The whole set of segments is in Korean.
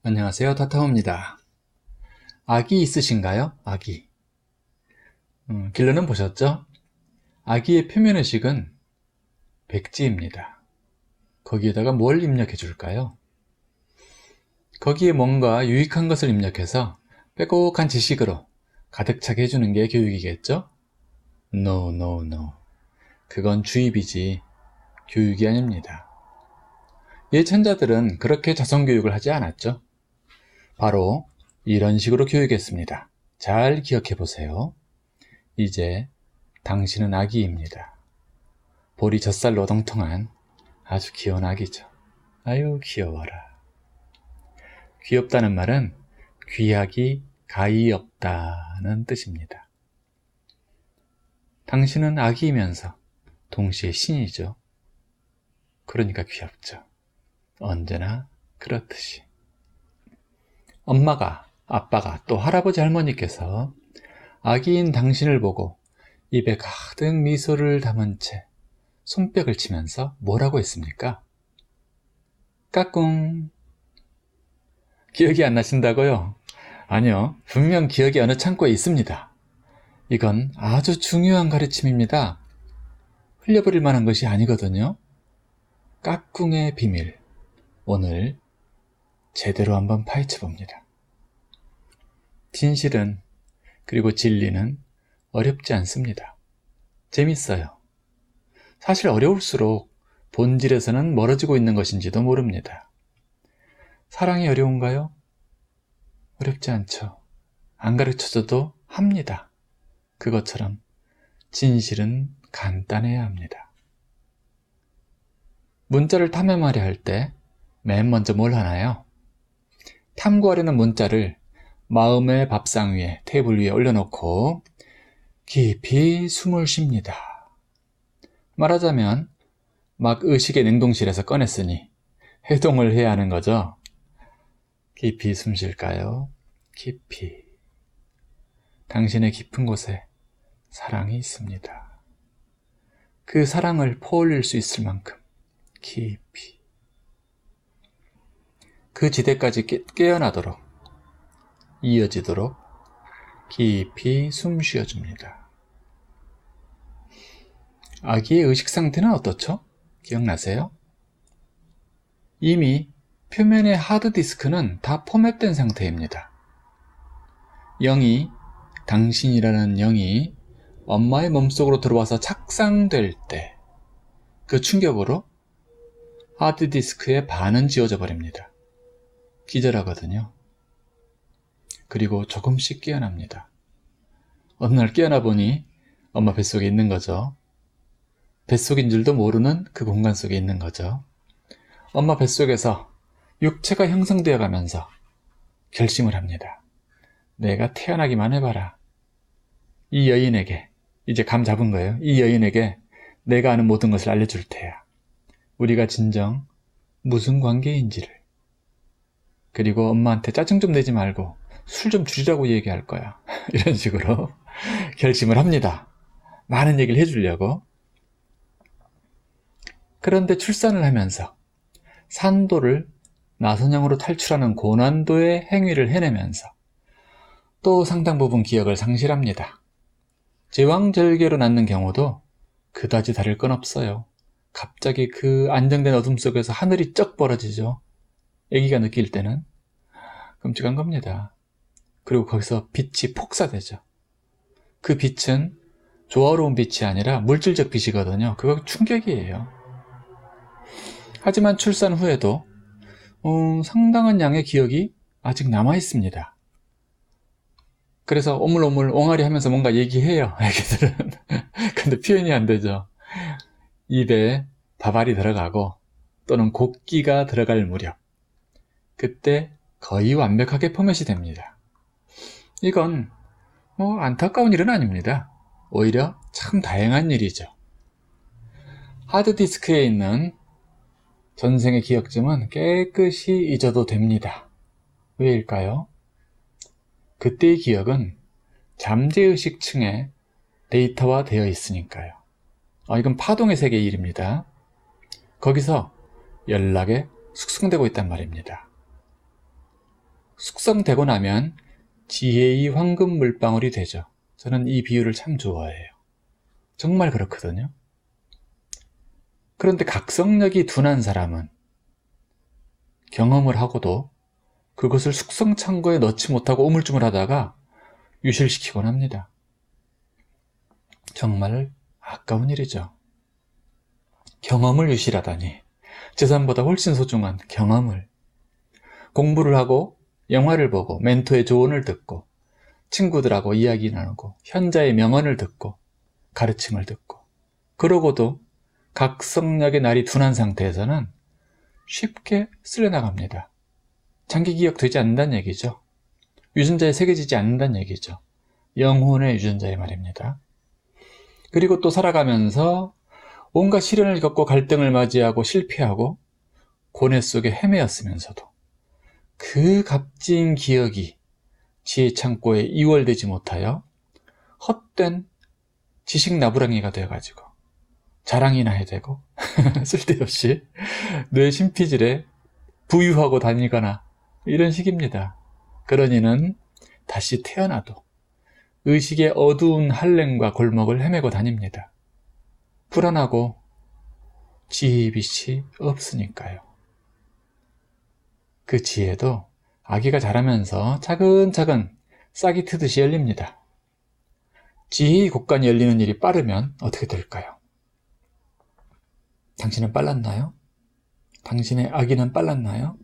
안녕하세요. 타타오입니다. 아기 있으신가요? 아기. 길러는 보셨죠? 아기의 표면의식은 백지입니다. 거기에다가 뭘 입력해 줄까요? 거기에 뭔가 유익한 것을 입력해서 빼곡한 지식으로 가득 차게 해주는 게 교육이겠죠? No, no, no. 그건 주입이지 교육이 아닙니다. 예천자들은 그렇게 자성교육을 하지 않았죠? 바로 이런 식으로 교육했습니다. 잘 기억해 보세요. 이제 당신은 아기입니다. 볼이 젖살로 덩텅한 아주 귀여운 아기죠. 아유 귀여워라. 귀엽다는 말은 귀하기 가히 없다는 뜻입니다. 당신은 아기이면서 동시에 신이죠. 그러니까 귀엽죠. 언제나 그렇듯이. 엄마가, 아빠가, 또 할아버지 할머니께서 아기인 당신을 보고 입에 가득 미소를 담은 채 손뼉을 치면서 뭐라고 했습니까? 까꿍. 기억이 안 나신다고요? 아니요, 분명 기억이 어느 창고에 있습니다. 이건 아주 중요한 가르침입니다. 흘려버릴 만한 것이 아니거든요. 까꿍의 비밀, 오늘 제대로 한번 파헤쳐 봅니다. 진실은, 그리고 진리는 어렵지 않습니다. 재밌어요. 사실 어려울수록 본질에서는 멀어지고 있는 것인지도 모릅니다. 사랑이 어려운가요? 어렵지 않죠. 안 가르쳐줘도 합니다. 그것처럼 진실은 간단해야 합니다. 문자를 탐험하려 할 때 맨 먼저 뭘 하나요? 탐구하려는 문자를 마음의 밥상 위에, 테이블 위에 올려놓고 깊이 숨을 쉽니다. 말하자면 막 의식의 냉동실에서 꺼냈으니 해동을 해야 하는 거죠. 깊이 숨 쉴까요? 깊이. 당신의 깊은 곳에 사랑이 있습니다. 그 사랑을 퍼올릴 수 있을 만큼 깊이. 그 지대까지 깨어나도록, 이어지도록 깊이 숨 쉬어줍니다. 아기의 의식 상태는 어떻죠? 기억나세요? 이미 표면의 하드디스크는 다 포맷된 상태입니다. 당신이라는 영이 엄마의 몸속으로 들어와서 착상될 때 그 충격으로 하드디스크의 반은 지워져 버립니다. 기절하거든요. 그리고 조금씩 깨어납니다. 어느 날 깨어나 보니 엄마 뱃속에 있는 거죠. 뱃속인 줄도 모르는 그 공간 속에 있는 거죠. 엄마 뱃속에서 육체가 형성되어 가면서 결심을 합니다. 내가 태어나기만 해봐라. 이 여인에게, 이제 감 잡은 거예요. 이 여인에게 내가 아는 모든 것을 알려줄 테야. 우리가 진정 무슨 관계인지를. 그리고 엄마한테 짜증 좀 내지 말고 술 좀 줄이라고 얘기할 거야. 이런 식으로 결심을 합니다. 많은 얘기를 해주려고. 그런데 출산을 하면서 산도를 나선형으로 탈출하는 고난도의 행위를 해내면서 또 상당 부분 기억을 상실합니다. 제왕절개로 낳는 경우도 그다지 다를 건 없어요. 갑자기 그 안정된 어둠 속에서 하늘이 쩍 벌어지죠. 아기가 느낄 때는 끔찍한 겁니다. 그리고 거기서 빛이 폭사되죠. 그 빛은 조화로운 빛이 아니라 물질적 빛이거든요. 그거 충격이에요. 하지만 출산 후에도 상당한 양의 기억이 아직 남아있습니다. 그래서 오물오물 옹알이 하면서 뭔가 얘기해요, 애기들은. 근데 표현이 안 되죠. 입에 밥알이 들어가고 또는 곡기가 들어갈 무렵, 그때 거의 완벽하게 포맷이 됩니다. 이건 안타까운 일은 아닙니다. 오히려 참 다행한 일이죠. 하드디스크에 있는 전생의 기억쯤은 깨끗이 잊어도 됩니다. 왜일까요? 그때의 기억은 잠재의식층에 데이터화 되어 있으니까요. 이건 파동의 세계의 일입니다. 거기서 연락에 숙성되고 있단 말입니다. 숙성되고 나면 지혜의 황금 물방울이 되죠. 저는 이 비유를 참 좋아해요. 정말 그렇거든요. 그런데 각성력이 둔한 사람은 경험을 하고도 그것을 숙성 창고에 넣지 못하고 우물쭈물하다가 유실시키곤 합니다. 정말 아까운 일이죠. 경험을 유실하다니. 재산보다 훨씬 소중한 경험을. 공부를 하고 영화를 보고 멘토의 조언을 듣고 친구들하고 이야기 나누고 현자의 명언을 듣고 가르침을 듣고, 그러고도 각성력의 날이 둔한 상태에서는 쉽게 쓸려나갑니다. 장기 기억되지 않는다는 얘기죠. 유전자에 새겨지지 않는다는 얘기죠. 영혼의 유전자의 말입니다. 그리고 또 살아가면서 온갖 시련을 겪고 갈등을 맞이하고 실패하고 고뇌 속에 헤매었으면서도 그 값진 기억이 지혜 창고에 이월되지 못하여 헛된 지식 나부랑이가 되어가지고 자랑이나 해야 되고 쓸데없이 뇌 심피질에 부유하고 다니거나 이런 식입니다. 그러니는 다시 태어나도 의식의 어두운 한랭과 골목을 헤매고 다닙니다. 불안하고 지혜의 빛이 없으니까요. 그 지혜도 아기가 자라면서 차근차근 싹이 트듯이 열립니다. 지혜의 곳간이 열리는 일이 빠르면 어떻게 될까요? 당신은 빨랐나요? 당신의 아기는 빨랐나요?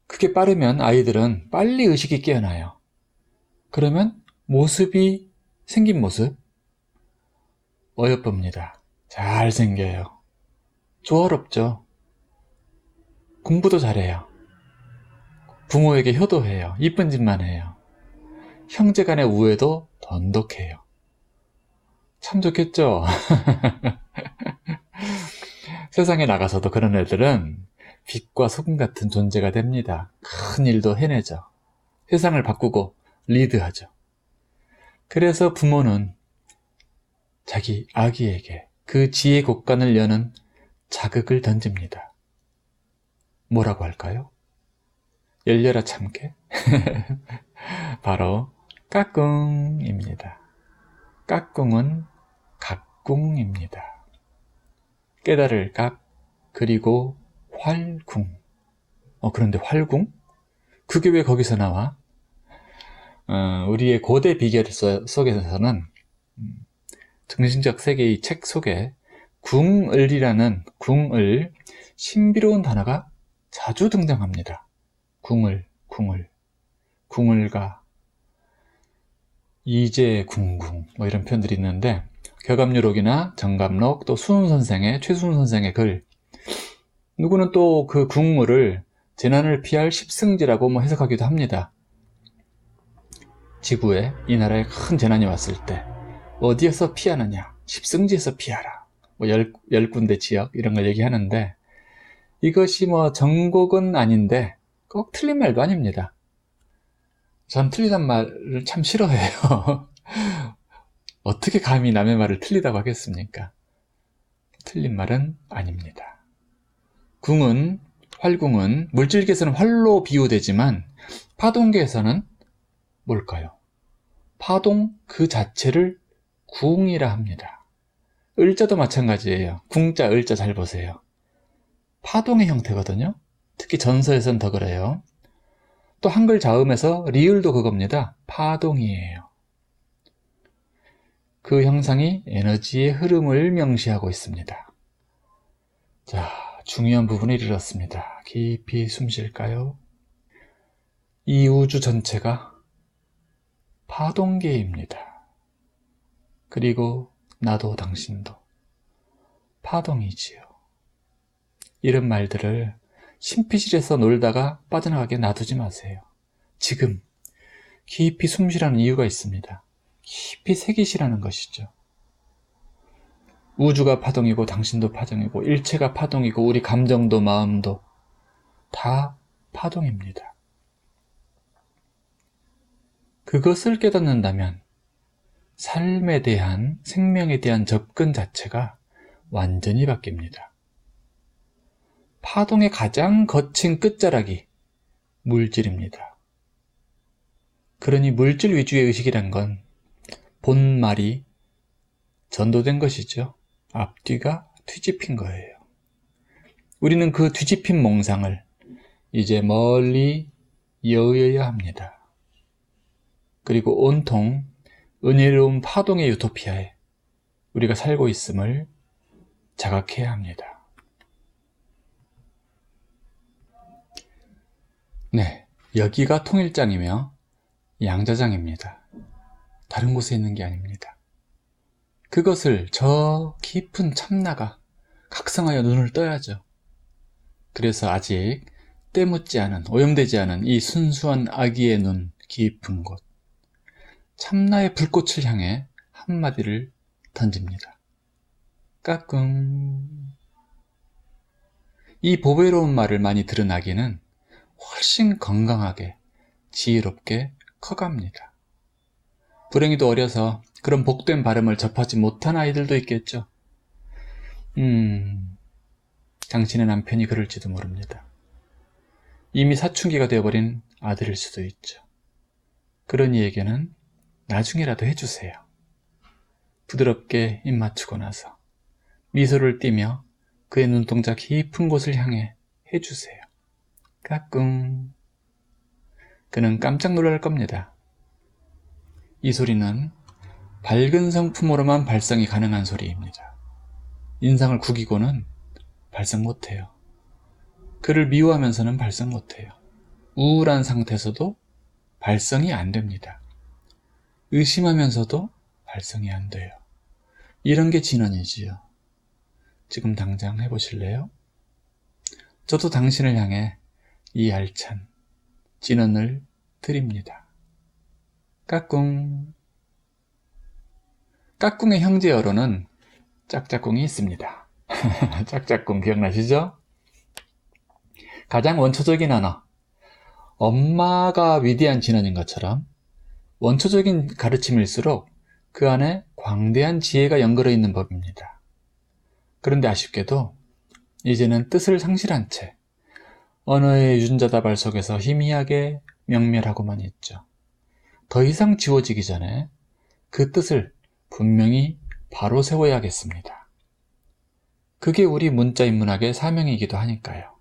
그게 빠르면 아이들은 빨리 의식이 깨어나요. 그러면 모습이 생긴 모습 어여쁩니다. 잘생겨요. 조화롭죠. 공부도 잘해요. 부모에게 효도해요. 이쁜 짓만 해요. 형제간의 우애도 돈독해요. 참 좋겠죠? 세상에 나가서도 그런 애들은 빛과 소금 같은 존재가 됩니다. 큰 일도 해내죠. 세상을 바꾸고 리드하죠. 그래서 부모는 자기 아기에게 그 지혜 곳간을 여는 자극을 던집니다. 뭐라고 할까요? 열려라 참깨. 바로 까꿍입니다. 까꿍은 각궁입니다. 깨달을 각, 그리고 활궁. 그런데 활궁? 그게 왜 거기서 나와? 우리의 고대 비결 속에서는 정신적 세계의 책 속에 궁을이라는 궁을 신비로운 단어가 자주 등장합니다. 궁을가, 이제궁궁 이런 표현들이 있는데, 격암유록이나 정감록, 또 최수훈 선생의 글, 누구는 또 그 궁을을 재난을 피할 십승지라고 해석하기도 합니다. 지구에 이 나라에 큰 재난이 왔을 때 어디에서 피하느냐? 십승지에서 피하라. 10군데 지역 이런 걸 얘기하는데, 이것이 정곡은 아닌데 꼭 틀린 말도 아닙니다. 전 틀리단 말을 참 싫어해요. 어떻게 감히 남의 말을 틀리다고 하겠습니까? 틀린 말은 아닙니다. 활궁은 물질계에서는 활로 비유되지만 파동계에서는 뭘까요? 파동 그 자체를 궁이라 합니다. 을자도 마찬가지예요. 궁자, 을자 잘 보세요. 파동의 형태거든요. 특히 전서에선 더 그래요. 또 한글 자음에서 리을도 그겁니다. 파동이에요. 그 형상이 에너지의 흐름을 명시하고 있습니다. 자, 중요한 부분에 이르렀습니다. 깊이 숨 쉴까요? 이 우주 전체가 파동계입니다. 그리고 나도 당신도 파동이지요. 이런 말들을 심피실에서 놀다가 빠져나가게 놔두지 마세요. 지금 깊이 숨 쉬라는 이유가 있습니다. 깊이 새기시라는 것이죠. 우주가 파동이고 당신도 파동이고 일체가 파동이고 우리 감정도 마음도 다 파동입니다. 그것을 깨닫는다면 삶에 대한, 생명에 대한 접근 자체가 완전히 바뀝니다. 파동의 가장 거친 끝자락이 물질입니다. 그러니 물질 위주의 의식이란 건 본말이 전도된 것이죠. 앞뒤가 뒤집힌 거예요. 우리는 그 뒤집힌 몽상을 이제 멀리 여의어야 합니다. 그리고 온통 은혜로운 파동의 유토피아에 우리가 살고 있음을 자각해야 합니다. 네, 여기가 통일장이며 양자장입니다. 다른 곳에 있는 게 아닙니다. 그것을 저 깊은 참나가 각성하여 눈을 떠야죠. 그래서 아직 때묻지 않은, 오염되지 않은 이 순수한 아기의 눈 깊은 곳, 참나의 불꽃을 향해 한마디를 던집니다. 까꿍. 이 보배로운 말을 많이 들은 아기는 훨씬 건강하게, 지혜롭게 커갑니다. 불행히도 어려서 그런 복된 발음을 접하지 못한 아이들도 있겠죠. 당신의 남편이 그럴지도 모릅니다. 이미 사춘기가 되어버린 아들일 수도 있죠. 그런 이에게는 나중에라도 해주세요. 부드럽게 입 맞추고 나서 미소를 띠며 그의 눈동자 깊은 곳을 향해 해주세요. 까꿍. 그는 깜짝 놀랄 겁니다. 이 소리는 밝은 성품으로만 발성이 가능한 소리입니다. 인상을 구기고는 발성 못해요. 그를 미워하면서는 발성 못해요. 우울한 상태에서도 발성이 안 됩니다. 의심하면서도 발성이 안 돼요. 이런 게 진언이지요. 지금 당장 해보실래요? 저도 당신을 향해 이 알찬 진언을 드립니다. 까꿍. 까꿍의 형제어로는 짝짝꿍이 있습니다. 짝짝꿍 기억나시죠? 가장 원초적인 언어, 엄마가 위대한 진언인 것처럼 원초적인 가르침일수록 그 안에 광대한 지혜가 연결해 있는 법입니다. 그런데 아쉽게도 이제는 뜻을 상실한 채 언어의 유전자다발 속에서 희미하게 명멸하고만 있죠. 더 이상 지워지기 전에 그 뜻을 분명히 바로 세워야겠습니다. 그게 우리 문자인문학의 사명이기도 하니까요.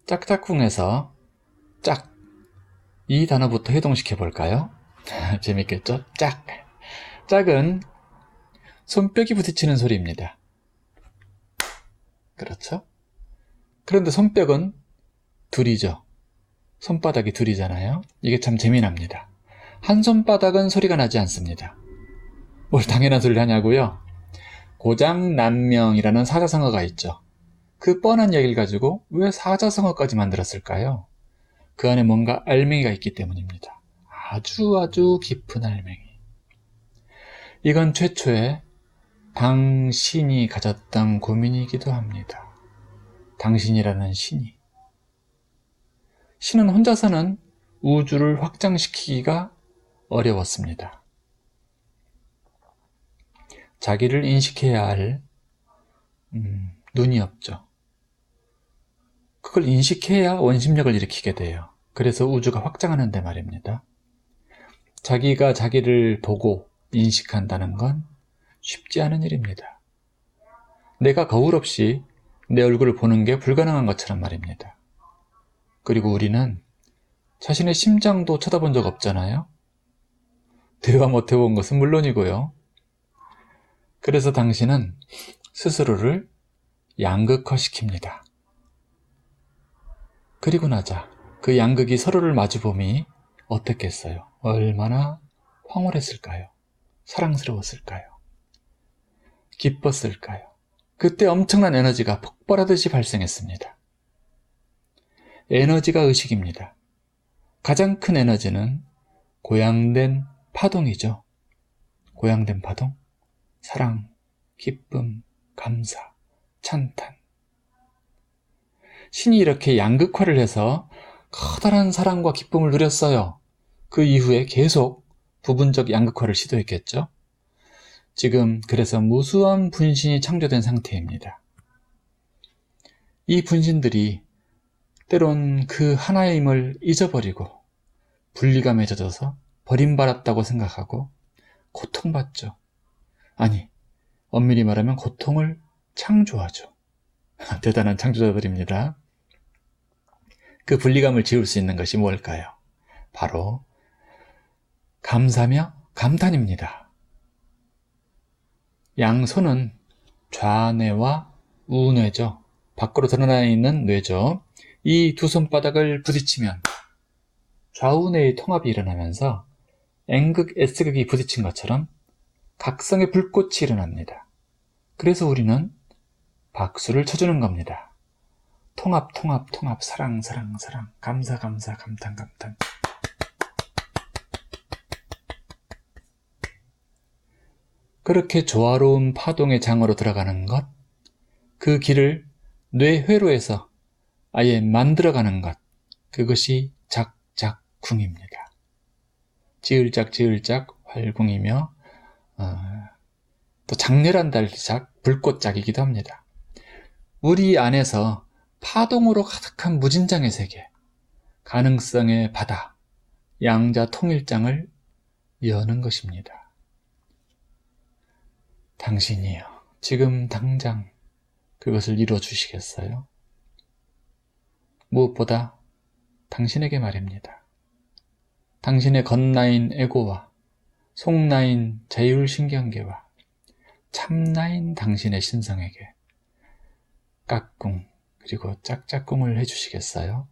짝짝꿍에서 짝, 이 단어부터 해동시켜 볼까요? 재밌겠죠? 짝. 짝은 손뼉이 부딪히는 소리입니다. 그렇죠? 그런데 손뼉은 둘이죠. 손바닥이 둘이잖아요. 이게 참 재미납니다. 한 손바닥은 소리가 나지 않습니다. 뭘 당연한 소리를 하냐고요? 고장난명이라는 사자성어가 있죠. 그 뻔한 얘기를 가지고 왜 사자성어까지 만들었을까요? 그 안에 뭔가 알맹이가 있기 때문입니다. 아주 깊은 알맹이. 이건 최초의 당신이 가졌던 고민이기도 합니다. 당신이라는 신이. 신은 혼자서는 우주를 확장시키기가 어려웠습니다. 자기를 인식해야 할 눈이 없죠. 그걸 인식해야 원심력을 일으키게 돼요. 그래서 우주가 확장하는데 말입니다. 자기가 자기를 보고 인식한다는 건 쉽지 않은 일입니다. 내가 거울 없이 내 얼굴을 보는 게 불가능한 것처럼 말입니다. 그리고 우리는 자신의 심장도 쳐다본 적 없잖아요. 대화 못 해본 것은 물론이고요. 그래서 당신은 스스로를 양극화시킵니다. 그리고 나자 그 양극이 서로를 마주봄이 어땠겠어요? 얼마나 황홀했을까요? 사랑스러웠을까요? 기뻤을까요? 그때 엄청난 에너지가 폭발하듯이 발생했습니다. 에너지가 의식입니다. 가장 큰 에너지는 고양된 파동이죠. 고양된 파동, 사랑, 기쁨, 감사, 찬탄. 신이 이렇게 양극화를 해서 커다란 사랑과 기쁨을 누렸어요. 그 이후에 계속 부분적 양극화를 시도했겠죠. 지금 그래서 무수한 분신이 창조된 상태입니다. 이 분신들이 때론 그 하나의 힘을 잊어버리고 분리감에 젖어서 버림받았다고 생각하고 고통받죠. 아니, 엄밀히 말하면 고통을 창조하죠. 대단한 창조자들입니다. 그 분리감을 지울 수 있는 것이 뭘까요? 바로 감사며 감탄입니다. 양손은 좌뇌와 우뇌죠. 밖으로 드러나 있는 뇌죠. 이 두 손바닥을 부딪히면 좌우뇌의 통합이 일어나면서 N극, S극이 부딪힌 것처럼 각성의 불꽃이 일어납니다. 그래서 우리는 박수를 쳐주는 겁니다. 통합, 통합, 통합, 사랑, 사랑, 사랑, 감사, 감사, 감탄, 감탄. 그렇게 조화로운 파동의 장으로 들어가는 것, 그 길을 뇌회로에서 아예 만들어가는 것, 그것이 작작궁입니다. 지을작 지을작 활궁이며 또 장렬한 달작 불꽃작이기도 합니다. 우리 안에서 파동으로 가득한 무진장의 세계, 가능성의 바다, 양자 통일장을 여는 것입니다. 당신이요, 지금 당장 그것을 이루어주시겠어요? 무엇보다 당신에게 말입니다. 당신의 겉나인 에고와 속나인 자율신경계와 참나인 당신의 신성에게 깍꿍 그리고 짝짝꿍을 해주시겠어요?